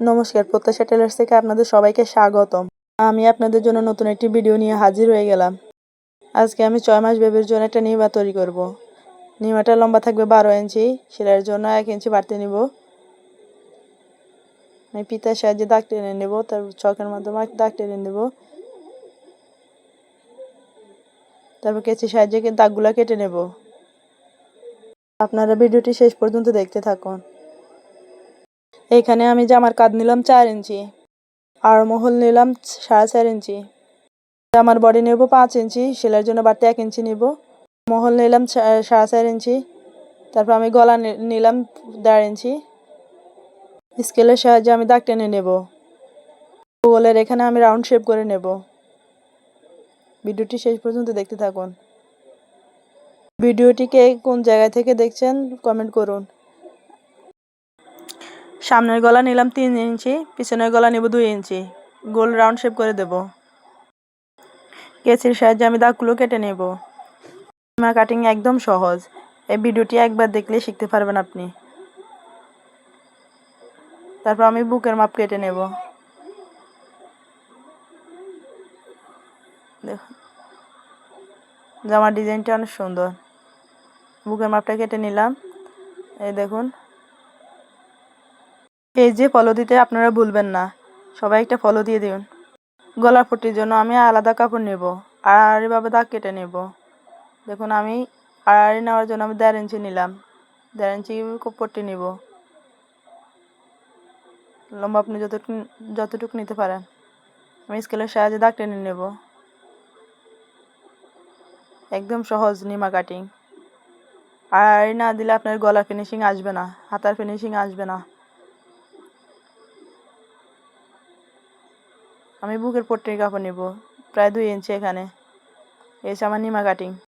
নমস্কার, প্রত্যাশা টেলার্স থেকে আপনাদের সবাইকে স্বাগতম। আমি আপনাদের জন্য নতুন একটি ভিডিও নিয়ে হাজির হয়ে গেলাম। আজকে আমি 6 মাস বেবির জন্য একটা নিমা তৈরি করব। নিমাটা লম্বা থাকবে 12 ইঞ্চি, সেলাইয়ের জন্য 1 ইঞ্চি বাড়তি নিব। আমি পিতার সাহায্যে দাগ টেনে নেব, তারপর চকের মাধ্যমে দাগ টেনে নেব। তারপর কেচির সাহায্যে দাগগুলো কেটে নেব। আপনারা ভিডিওটি শেষ পর্যন্ত দেখতে থাকুন। এখানে আমি জামার কাঁধ নিলাম 4 ইঞ্চি, আর মহল নিলাম 4.5 ইঞ্চি। জামার বডি নেব 5 ইঞ্চি, সেলাইয়ের জন্য বাড়তি 1 ইঞ্চি নিব। মহল নিলাম 4.5 ইঞ্চি। তারপর আমি গলা নিলাম 1.5 ইঞ্চি। স্কেলের সাহায্যে আমি দাগ টেনে নেব। গোলের এখানে আমি রাউন্ড শেপ করে নেব। ভিডিওটি শেষ পর্যন্ত দেখতে থাকুন। ভিডিওটিকে কোন জায়গা থেকে দেখছেন কমেন্ট করুন। সামনের গলা নিলাম 3 ইঞ্চি, পিছনের গলা নেব 2 ইঞ্চি। গোল রাউন্ড শেপ করে দেব। কেচির সাহায্যে আমি দাগগুলো কেটে নেব। নিমা কাটিং একদম সহজ। এই ভিডিওটি একবার দেখলে শিখতে পারবেন আপনি। তারপর আমি বুকের মাপ কেটে নেব। দেখুন, জামার ডিজাইনটা অনেক সুন্দর। বুকের মাপটা কেটে নিলাম। এই দেখুন, এই যে ফলো দিতে আপনারা ভুলবেন না, সবাই একটা ফলো দিয়ে দিন। গলার পট্টির জন্য আমি আলাদা কাপড় নেব, আর এভাবে দাগ কেটে নেব। দেখুন, আমি আড়াআড়ি নেওয়ার জন্য আমি 1.5 ইঞ্চি নিলাম। 1.5 ইঞ্চি পট্টি নিব। লম্বা আপনি যতটুকু নিতে পারেন। আমি স্কেলের সাহায্যে দাগ টেনে নেব। একদম সহজ নিমা কাটিং। আড়াআড়ি না দিলে আপনার গলার ফিনিশিং আসবে না, হাতার ফিনিশিং আসবে না। আমি বুকের পট্টির কাপড় নেব প্রায় 2 ইঞ্চি। এখানে এসে আমার নিমা কাটিং।